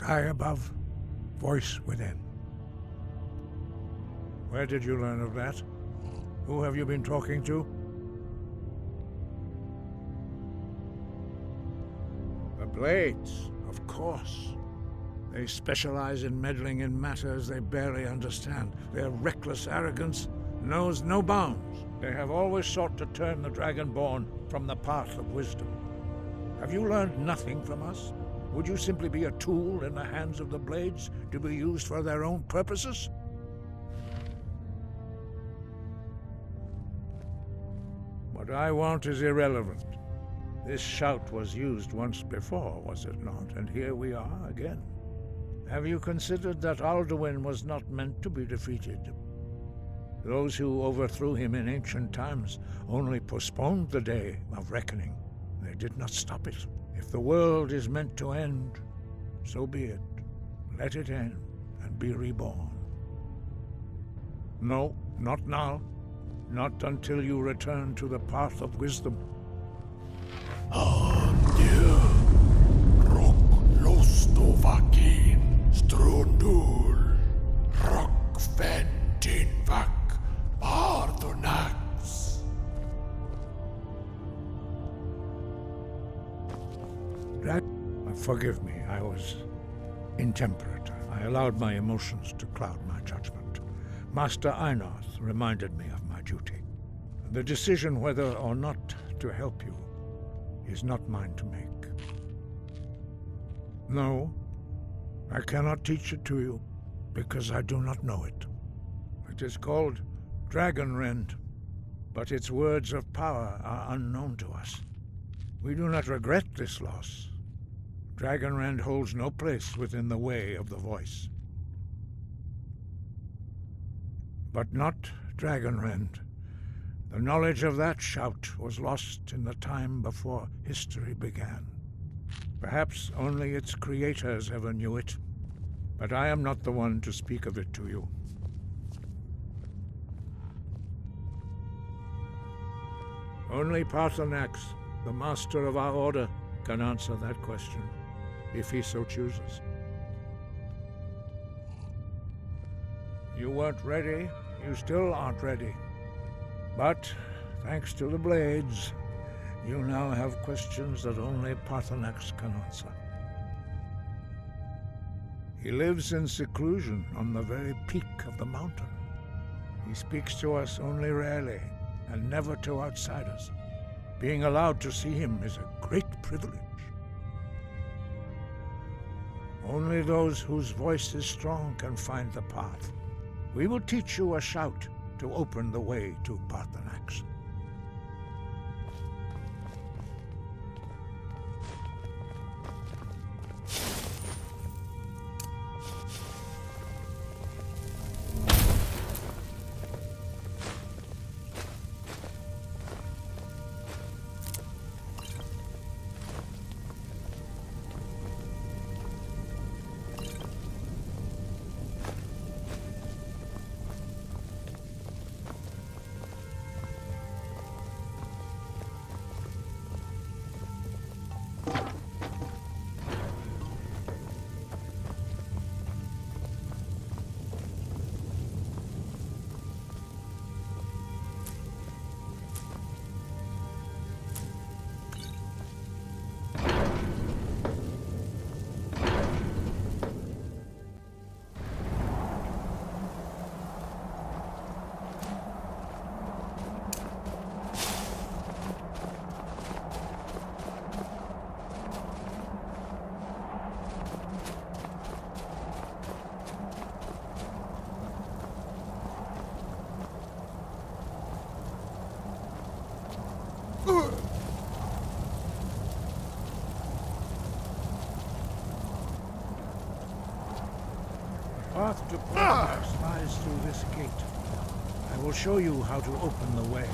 Sky above, voice within. Where did you learn of that? Who have you been talking to? The Blades, of course. They specialize in meddling in matters they barely understand. Their reckless arrogance knows no bounds. They have always sought to turn the Dragonborn from the path of wisdom. Have you learned nothing from us? Would you simply be a tool in the hands of the Blades to be used for their own purposes? What I want is irrelevant. This shout was used once before, was it not? And here we are again. Have you considered that Alduin was not meant to be defeated? Those who overthrew him in ancient times only postponed the day of reckoning. They did not stop it. If the world is meant to end, so be it. Let it end and be reborn. No, not now. Not until you return to the path of wisdom. Strundul, Rockventinvak, Bardonax. Forgive me, I was intemperate. I allowed my emotions to cloud my judgment. Master Einarth reminded me of my duty. The decision whether or not to help you is not mine to make. No, I cannot teach it to you, because I do not know it. It is called Dragonrend, but its words of power are unknown to us. We do not regret this loss. Dragonrend holds no place within the way of the voice. But not Dragonrend. The knowledge of that shout was lost in the time before history began. Perhaps only its creators ever knew it, but I am not the one to speak of it to you. Only Paarthurnax, the master of our order, can answer that question, if he so chooses. You weren't ready, you still aren't ready. But, thanks to the Blades, you now have questions that only Paarthurnax can answer. He lives in seclusion on the very peak of the mountain. He speaks to us only rarely, and never to outsiders. Being allowed to see him is a great privilege. Only those whose voice is strong can find the path. We will teach you a shout to open the way to Paarthurnax. The path to Paarthurnax lies through this gate. I will show you how to open the way.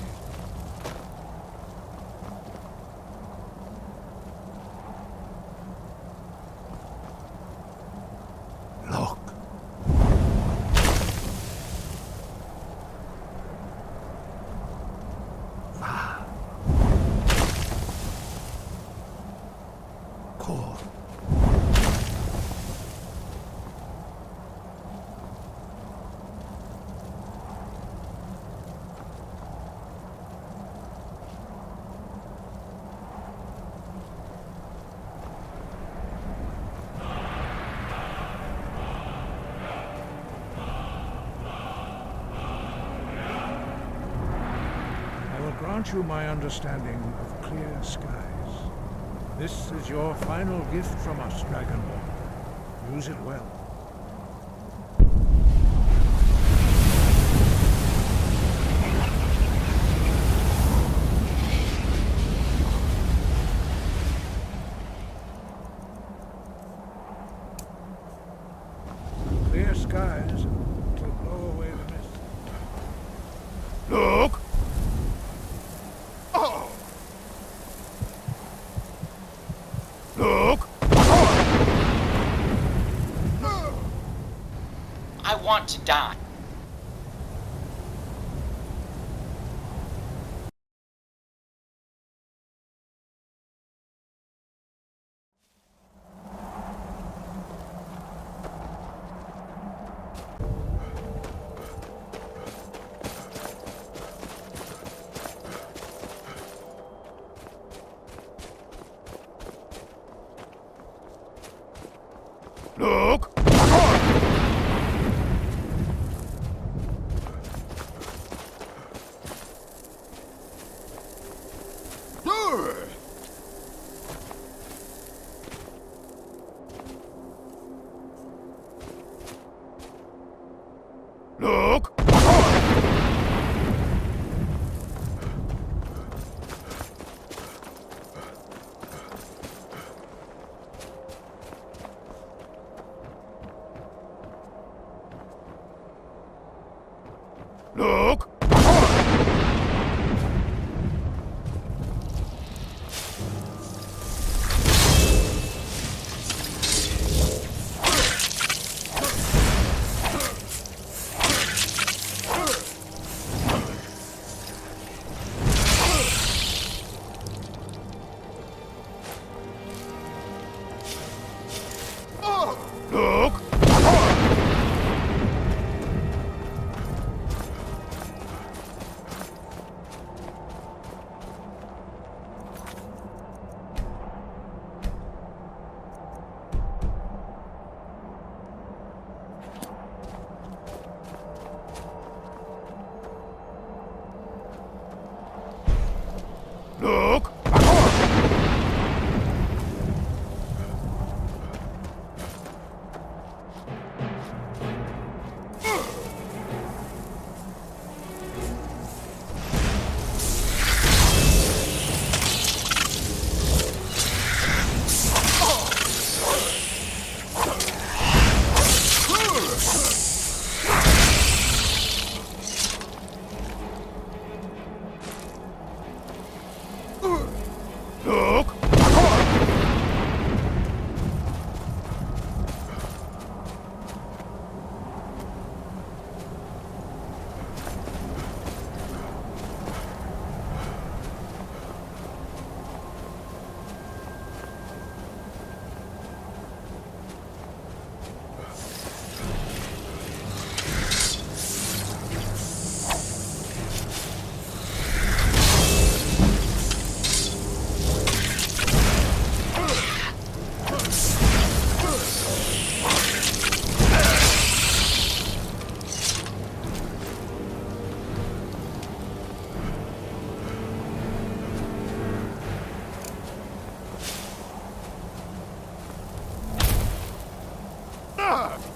Look. Core. grant you my understanding of clear skies. This is your final gift from us, Dragonborn. Use it well. Clear skies will blow away the mist. Look! Oh! Look! I want to die. Look! Look! Look! Look! Look! Look!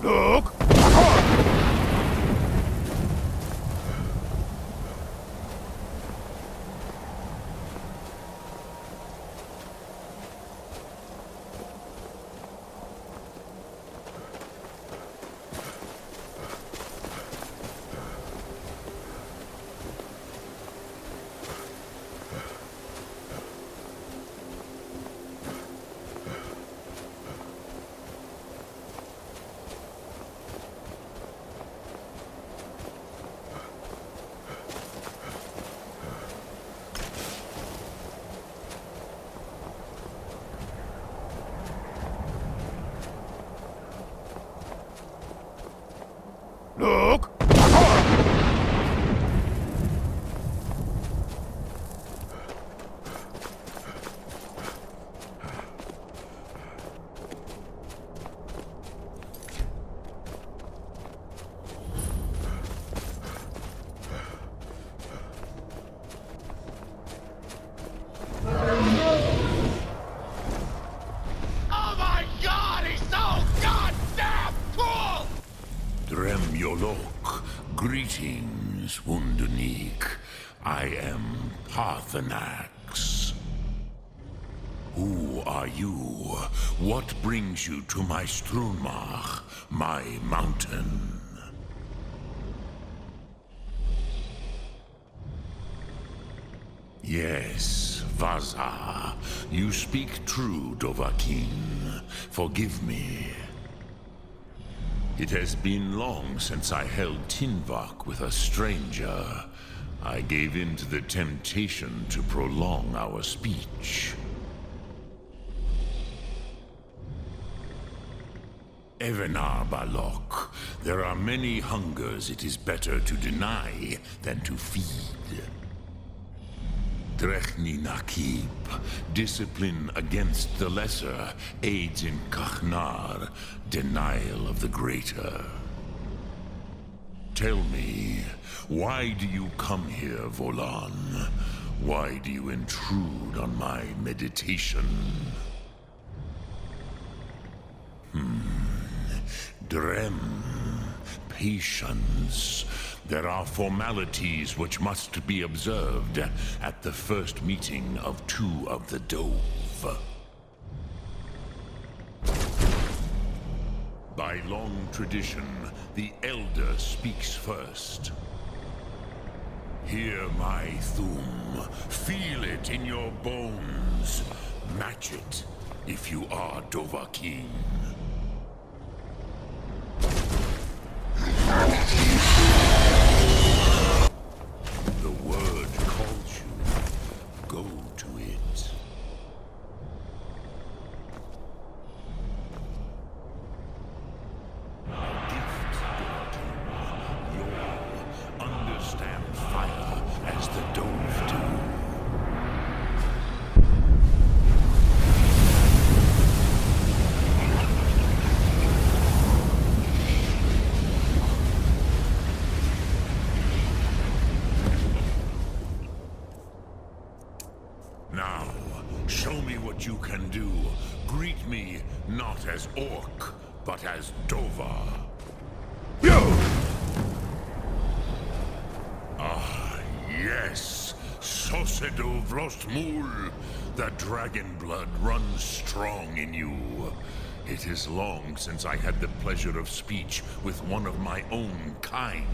Look! Look! Drem Yolok, greetings, Wunderneek. I am Parthenax. Who are you? What brings you to my Strunmach, my mountain? Yes, Vaza. You speak true, Dovahkiin. Forgive me. It has been long since I held Tinvak with a stranger. I gave in to the temptation to prolong our speech. Evenar Balok, there are many hungers it is better to deny than to feed. Drechni Nakib, discipline against the lesser, aids in Kachnar, denial of the greater. Tell me, why do you come here, Volan? Why do you intrude on my meditation? Drem, patience. There are formalities which must be observed at the first meeting of two of the Dove. By long tradition, the Elder speaks first. Hear my Thum. Feel it in your bones. Match it if you are Dovahkiin. The word calls you. Go to it. My gift, Dovahkiin. You'll understand fire as the Dove do. Now, show me what you can do. Greet me not as Orc, but as Dova. Ah, yes. Sosedo Vrostmul. The dragon blood runs strong in you. It is long since I had the pleasure of speech with one of my own kind.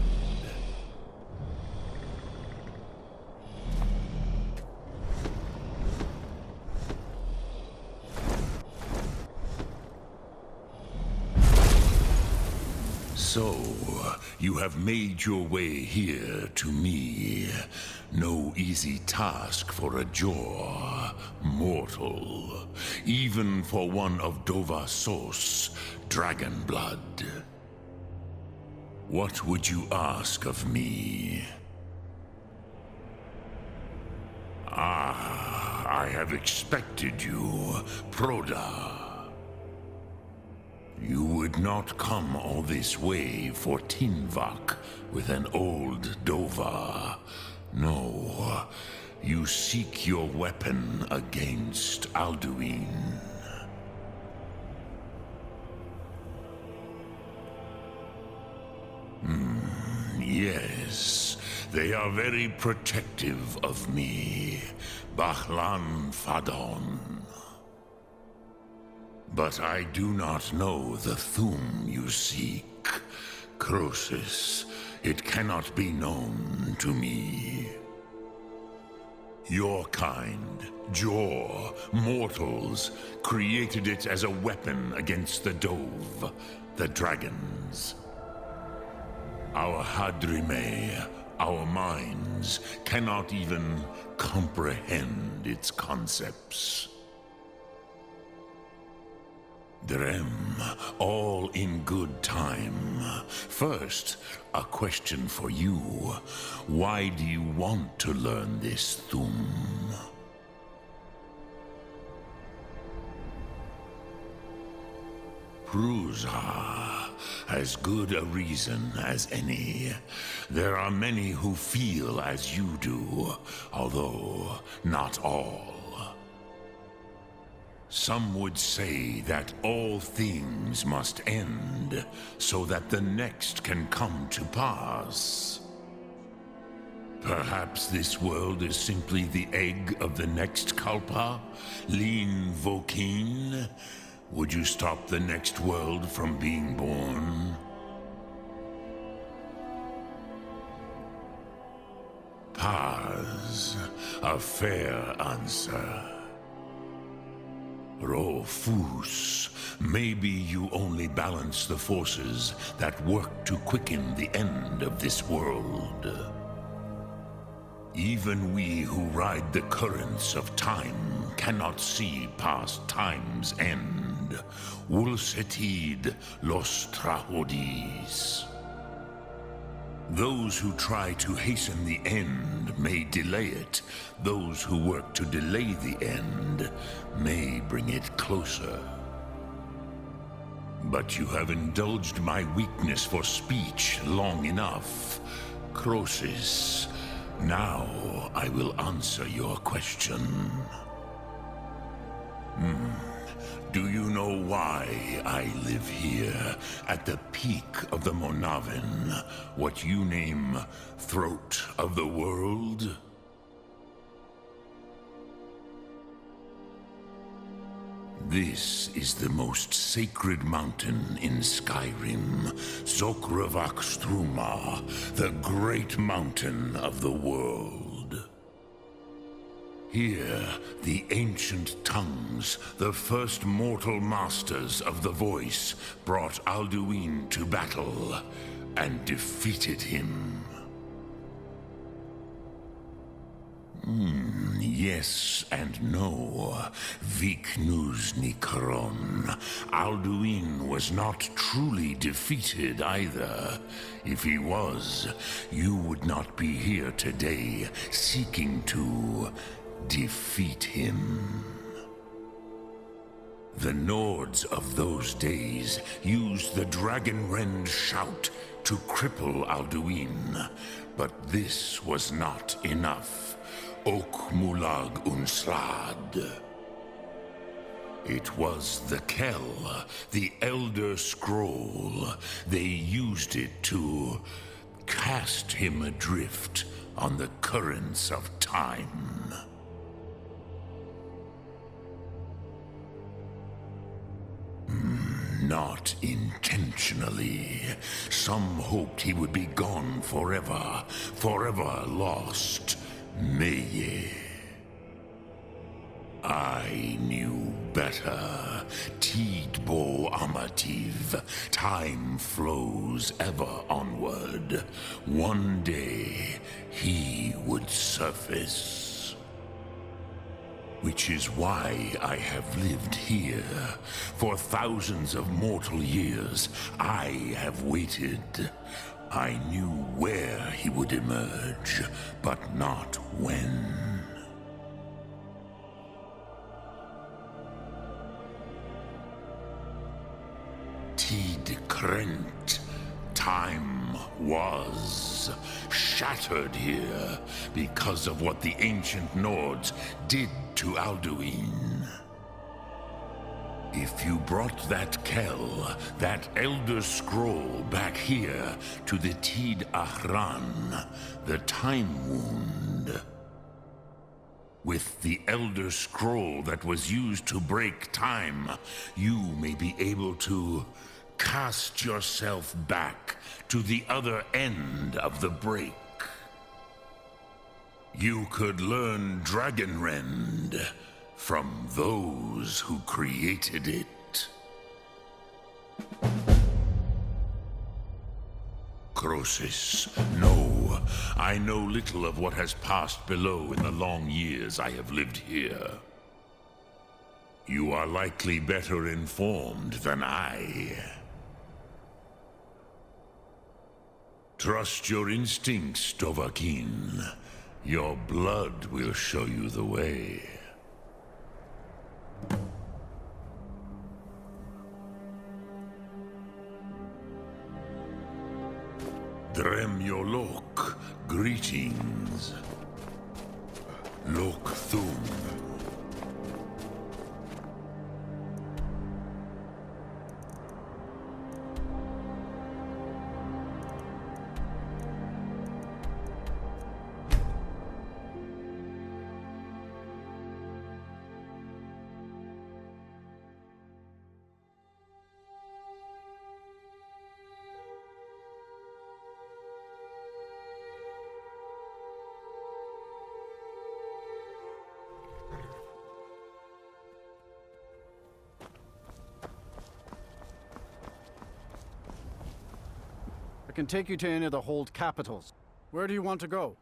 So, you have made your way here to me. No easy task for a Jor, mortal. Even for one of Dovasos, dragon blood. What would you ask of me? Ah, I have expected you, Proda. You would not come all this way for Tinvak with an old Dova. No, you seek your weapon against Alduin. Yes, they are very protective of me, Bahlan Fadon. But I do not know the Thum you seek. Croesus, it cannot be known to me. Your kind, Jor, mortals, created it as a weapon against the Dove, the dragons. Our Hadrime, our minds, cannot even comprehend its concepts. Drem, all in good time. First, a question for you. Why do you want to learn this Thum? Prusa, as good a reason as any. There are many who feel as you do, although not all. Some would say that all things must end, so that the next can come to pass. Perhaps this world is simply the egg of the next Kalpa, Lin Vokin. Would you stop the next world from being born? Paz, a fair answer. Rofus, maybe you only balance the forces that work to quicken the end of this world. Even we who ride the currents of time cannot see past time's end. Wulsetid los trahodis. Those who try to hasten the end may delay it. Those who work to delay the end may bring it closer. But you have indulged my weakness for speech long enough. Croesus, now I will answer your question. Do you know why I live here, at the peak of the Monavin, what you name Throat of the World? This is the most sacred mountain in Skyrim, SHAREfactory, the great mountain of the world. Here, the ancient tongues, the first mortal masters of the voice, brought Alduin to battle and defeated him. Yes and no. Viknus Nikron. Alduin was not truly defeated either. If he was, you would not be here today seeking to defeat him. The Nords of those days used the Dragonrend shout to cripple Alduin, but this was not enough. Ok Mulag Unslad. It was the Kell, the Elder Scroll. They used it to cast him adrift on the currents of time. Not intentionally. Some hoped he would be gone forever, forever lost. Meye. I knew better. Tidbo Amativ. Time flows ever onward. One day, he would surface. Which is why I have lived here. For thousands of mortal years, I have waited. I knew where he would emerge, but not when. Tid Krent. Time was shattered here because of what the ancient Nords did to Alduin. If you brought that Kell, that Elder Scroll back here to the Tid Ahran, the Time Wound, with the Elder Scroll that was used to break time, you may be able to cast yourself back to the other end of the break. You could learn Dragonrend from those who created it. Croesus, no. I know little of what has passed below in the long years I have lived here. You are likely better informed than I. Trust your instincts, Dovahkiin. Your blood will show you the way. Dremyolok, greetings. Lok Thum. can take you to any of the hold capitals. Where do you want to go?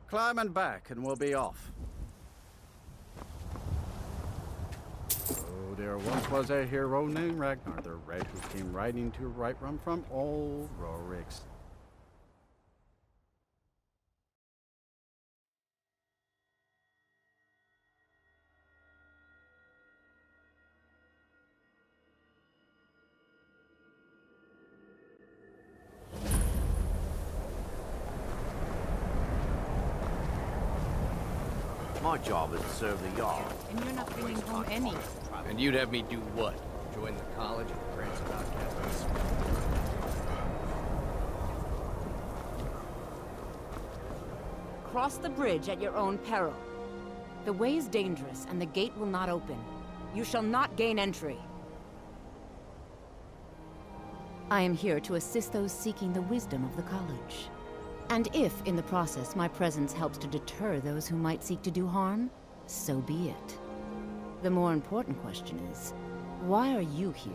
Climb and back, and we'll be off. Oh, there once was a hero named Ragnar the Red who came riding to Whiterun from old Rorik's. My job is to serve the Jarl. And you're not bringing home any. And you'd have me do what? Join the college and prance about campus? Cross the bridge at your own peril. The way is dangerous, and the gate will not open. You shall not gain entry. I am here to assist those seeking the wisdom of the college. And if, in the process, my presence helps to deter those who might seek to do harm, so be it. The more important question is, why are you here?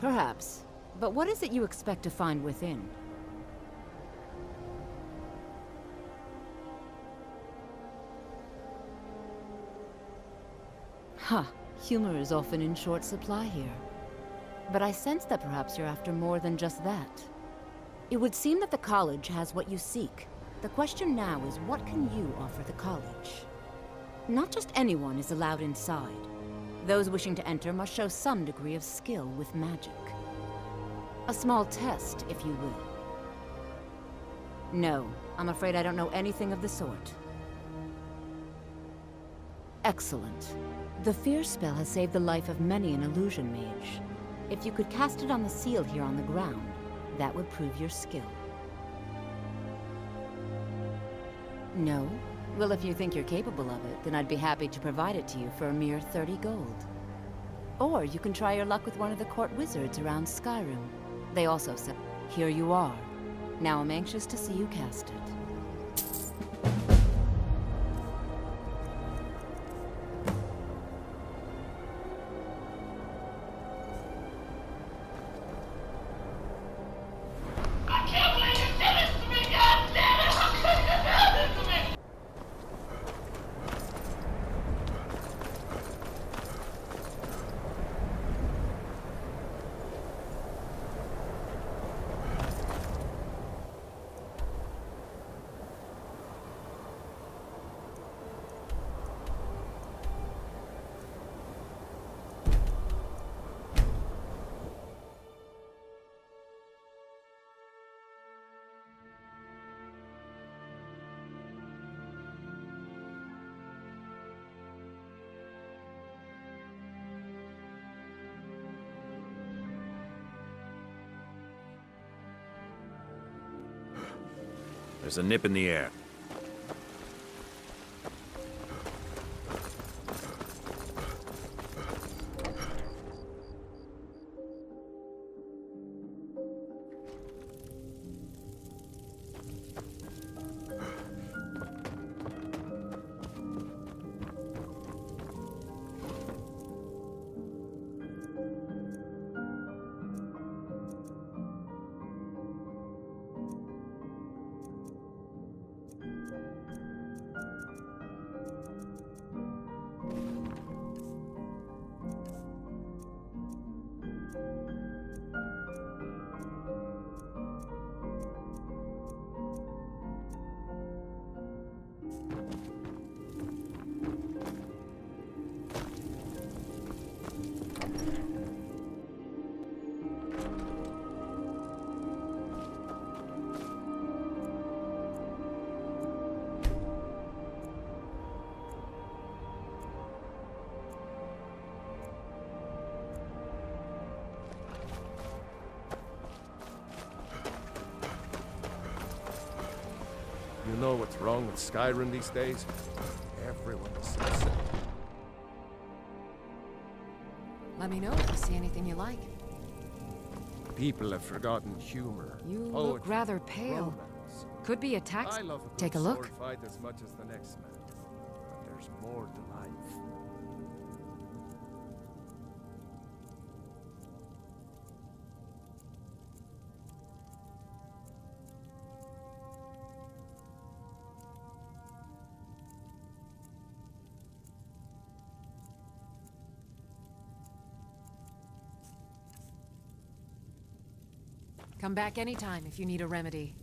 Perhaps, but what is it you expect to find within? Huh, humor is often in short supply here. But I sense that perhaps you're after more than just that. It would seem that the college has what you seek. The question now is, what can you offer the college? Not just anyone is allowed inside. Those wishing to enter must show some degree of skill with magic. A small test, if you will. No, I'm afraid I don't know anything of the sort. Excellent. The fear spell has saved the life of many an illusion mage. If you could cast it on the seal here on the ground, that would prove your skill. No? Well, if you think you're capable of it, then I'd be happy to provide it to you for a mere 30 gold. Or you can try your luck with one of the court wizards around Skyrim. They also said, here you are. Now I'm anxious to see you cast it. There's a nip in the air. You know what's wrong with Skyrim these days? Everyone is so. Let me know if you see anything you like. People have forgotten humor. You look poetry, rather pale. romance. Could be a tax. I love a good Take a look. sword fight as much as the next man. But there's more to life. Come back anytime if you need a remedy.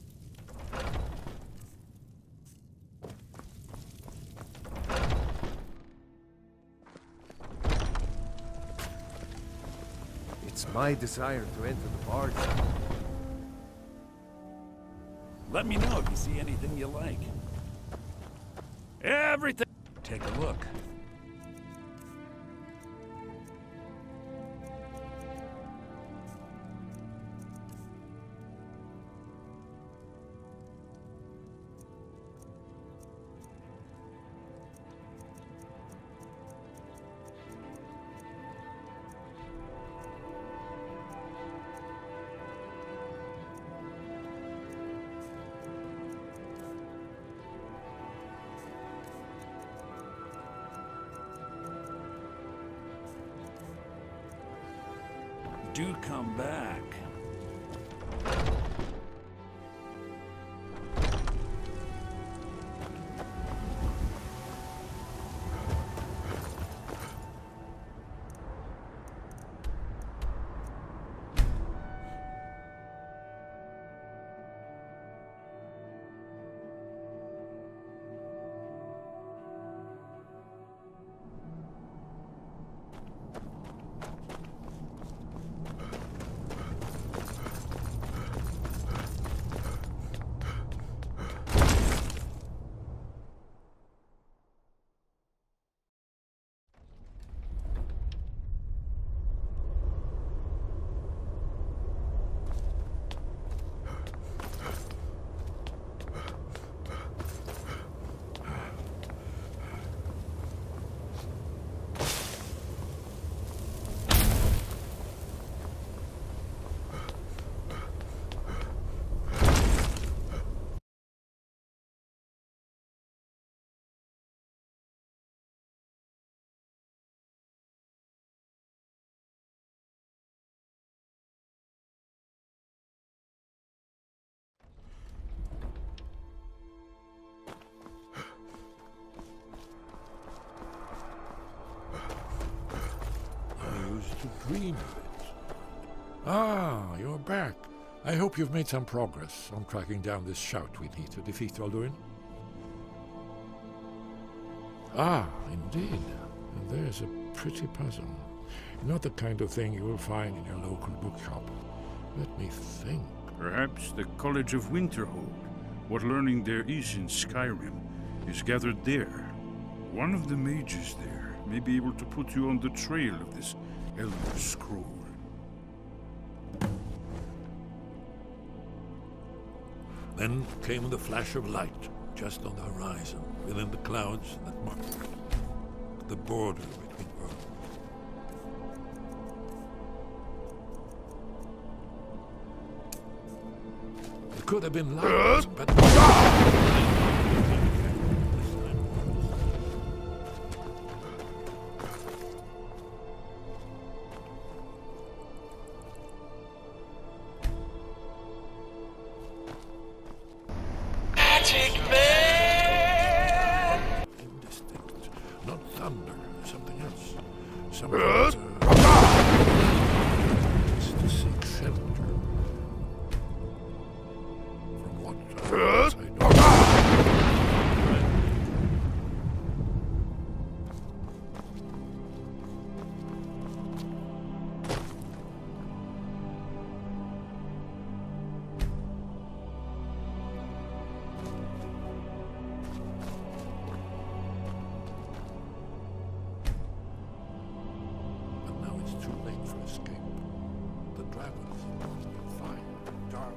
It's my desire to enter the barge. Let me know if you see anything you like. Everything. Take a look. Do come back. To dream of it. Ah, you're back. I hope you've made some progress on tracking down this shout we need to defeat Alduin. Ah, indeed. And there's a pretty puzzle. Not the kind of thing you will find in your local bookshop. Let me think. Perhaps the College of Winterhold, what learning there is in Skyrim, is gathered there. One of the mages there may be able to put you on the trail of this Elder Scroll. Then came the flash of light, just on the horizon, within the clouds that marked the border between worlds. It could have been light, but... Indistinct. Not thunder, something else. Something else. It's to seek shelter. From what I know. Too late for escape. The dragons fire, dark.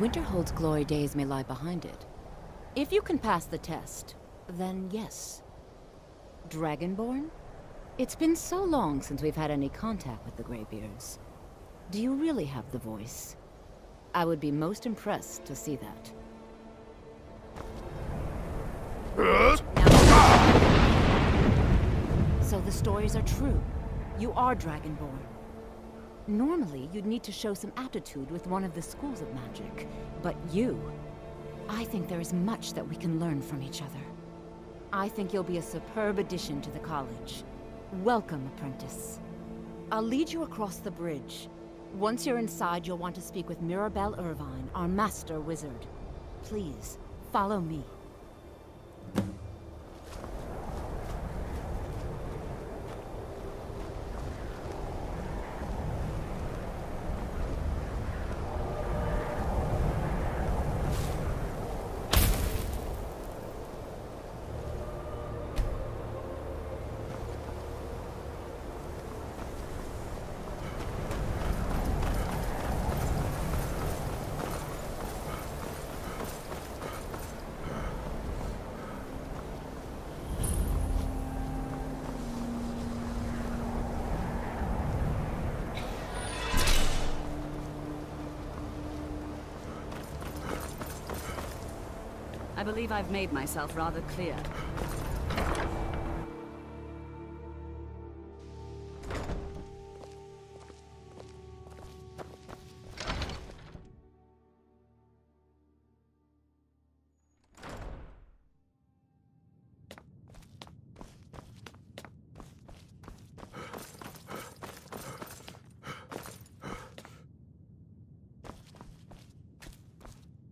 Winterhold's glory days may lie behind it. If you can pass the test, then yes. Dragonborn? It's been so long since we've had any contact with the Greybeards. Do you really have the voice? I would be most impressed to see that. So the stories are true. You are Dragonborn. Normally, you'd need to show some aptitude with one of the schools of magic. But you... I think there is much that we can learn from each other. I think you'll be a superb addition to the college. Welcome, apprentice. I'll lead you across the bridge. Once you're inside, you'll want to speak with Mirabelle Irvine, our master wizard. Please, follow me. I believe I've made myself rather clear.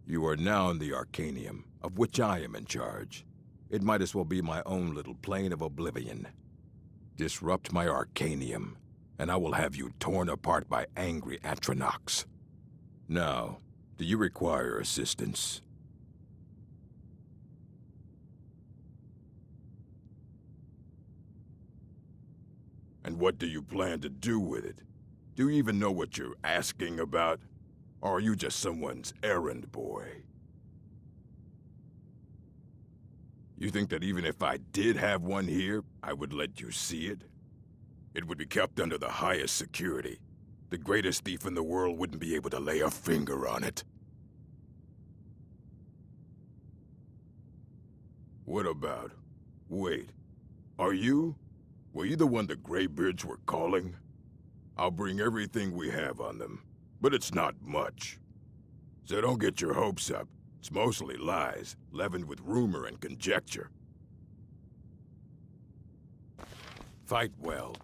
You are now in the Arcanium, of which I am in charge. It might as well be my own little plane of oblivion. Disrupt my Arcanium, and I will have you torn apart by angry Atronachs. Now, do you require assistance? And what do you plan to do with it? Do you even know what you're asking about? Or are you just someone's errand boy? You think that even if I did have one here, I would let you see it? It would be kept under the highest security. The greatest thief in the world wouldn't be able to lay a finger on it. What about? Wait, were you the one the Greybeards were calling? I'll bring everything we have on them, but it's not much. So don't get your hopes up. It's mostly lies, leavened with rumor and conjecture. Fight well.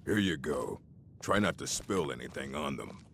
Here you go. Try not to spill anything on them.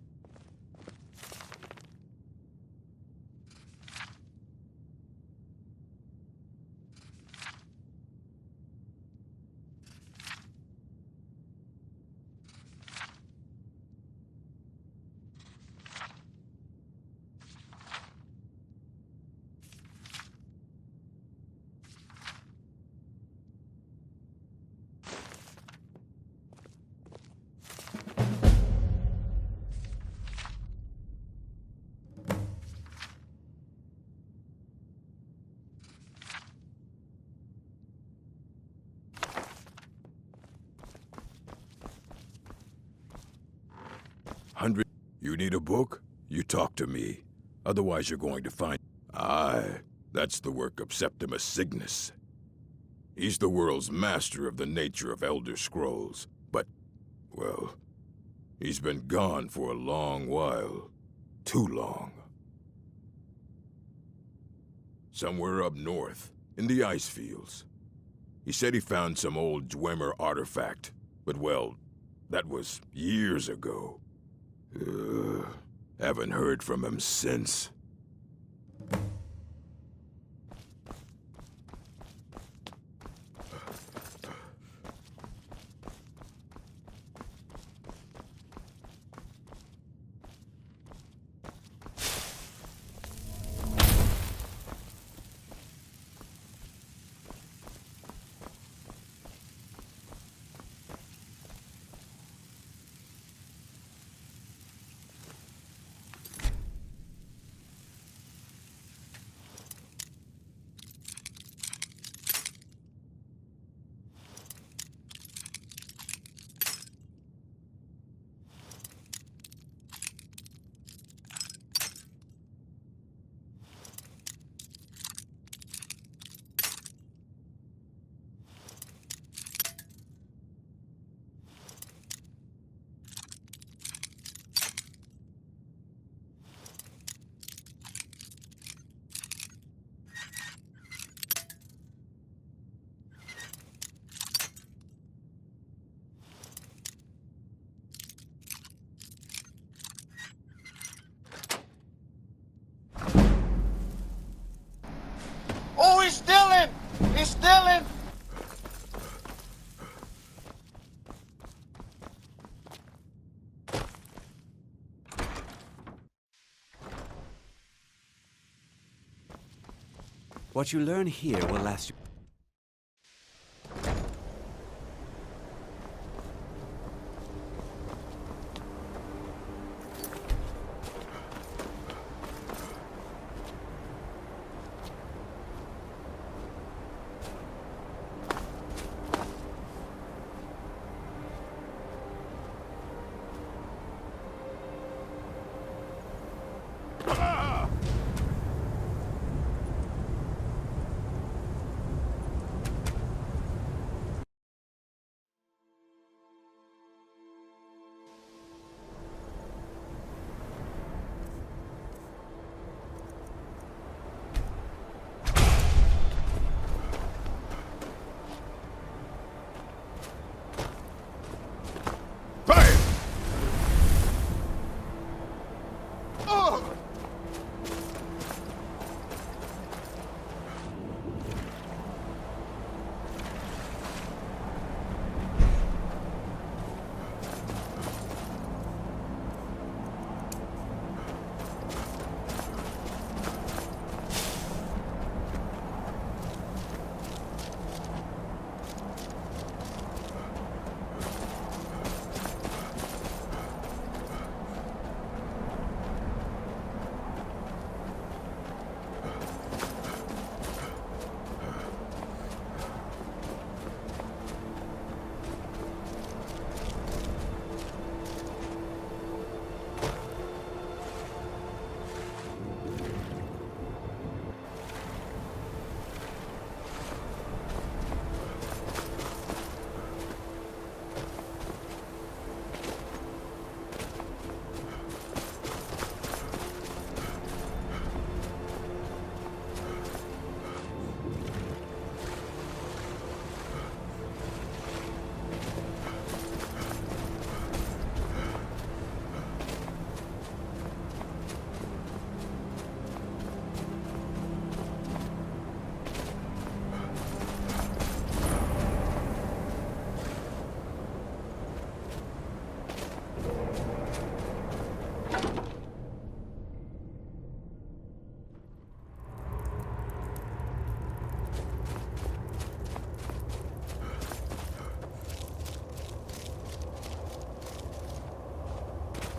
You need a book? You talk to me. Otherwise you're going to find... Aye, that's the work of Septimus Cygnus. He's the world's master of the nature of Elder Scrolls. But, well, he's been gone for a long while. Too long. Somewhere up north, in the ice fields. He said he found some old Dwemer artifact. But, well, that was years ago. Haven't heard from him since. He's stealing! What you learn here will last you.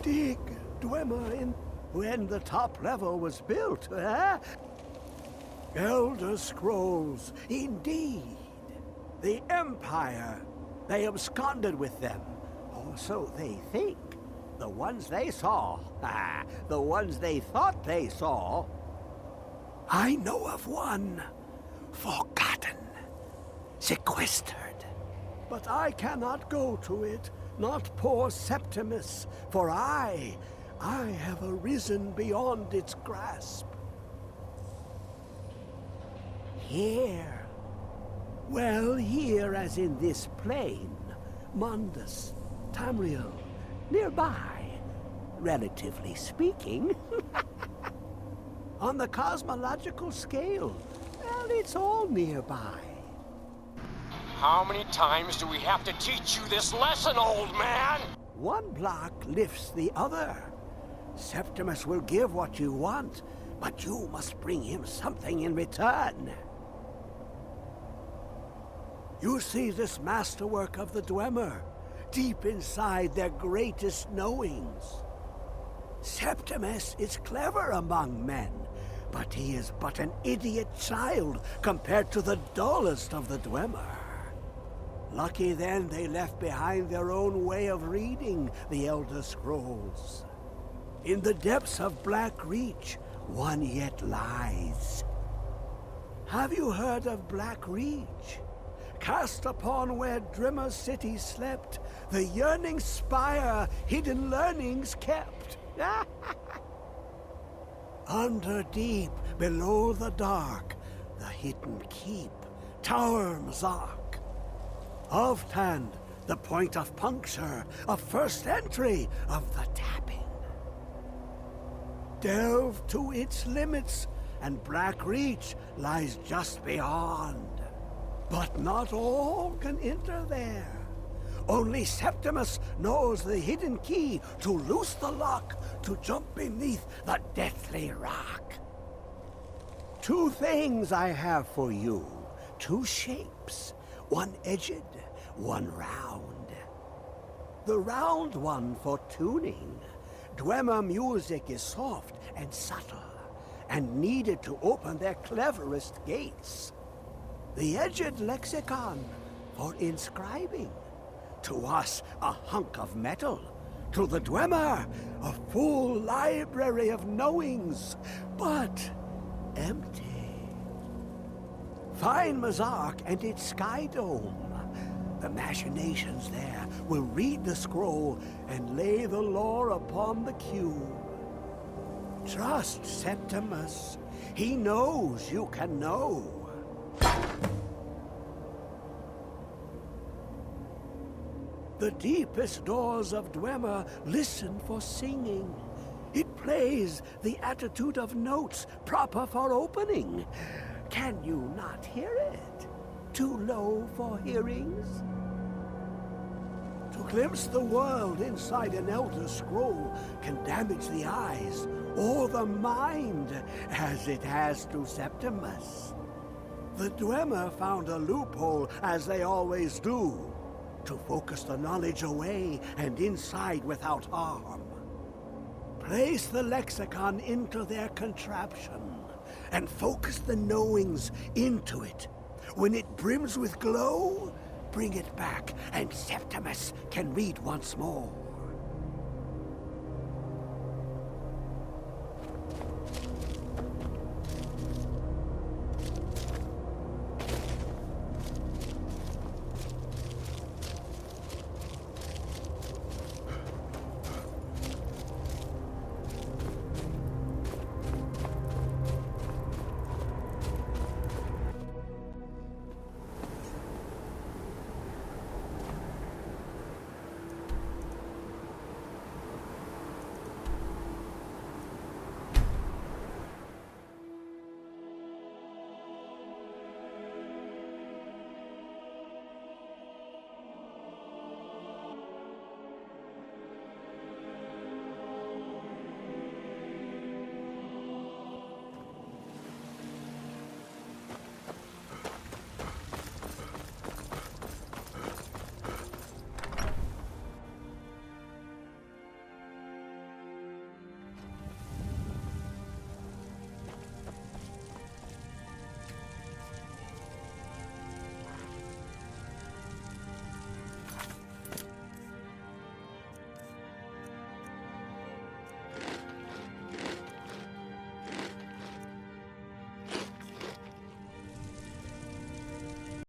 Dig Dwemer in when the top level was built, eh? Elder Scrolls, indeed. The Empire, they absconded with them. Or so they think. The ones they saw, the ones they thought they saw. I know of one, forgotten, sequestered. But I cannot go to it, not poor Septimus, for I have arisen beyond its grasp. Here. Well, here as in this plain, Mundus, Tamriel, nearby, relatively speaking. On the cosmological scale, well, it's all nearby. How many times do we have to teach you this lesson, old man? One block lifts the other. Septimus will give what you want, but you must bring him something in return. You see this masterwork of the Dwemer, deep inside their greatest knowings. Septimus is clever among men, but he is but an idiot child compared to the dullest of the Dwemer. Lucky then they left behind their own way of reading the Elder Scrolls. In the depths of Black Reach, one yet lies. Have you heard of Black Reach? Cast upon where Drimmer City slept, the yearning spire hidden learnings kept. Under deep, below the dark, the hidden keep, Tower Mzark. Oftand, the point of puncture, of first entry of the tapping. Delve to its limits, and Black Reach lies just beyond. But not all can enter there. Only Septimus knows the hidden key to loose the lock to jump beneath the deathly rock. 2 things I have for you. 2 shapes. One edged, one round. The round one for tuning. Dwemer music is soft and subtle, and needed to open their cleverest gates. The edged lexicon for inscribing. To us, a hunk of metal. To the Dwemer, a full library of knowings, but empty. Find Mazark and its sky dome. The machinations there will read the scroll and lay the lore upon the cube. Trust Septimus. He knows you can know. The deepest doors of Dwemer listen for singing. It plays the attitude of notes proper for opening. Can you not hear it? Too low for hearings? To glimpse the world inside an Elder Scroll can damage the eyes or the mind, as it has to Septimus. The Dwemer found a loophole, as they always do, to focus the knowledge away and inside without harm. Place the lexicon into their contraption, and focus the knowings into it. When it brims with glow, bring it back, and Septimus can read once more.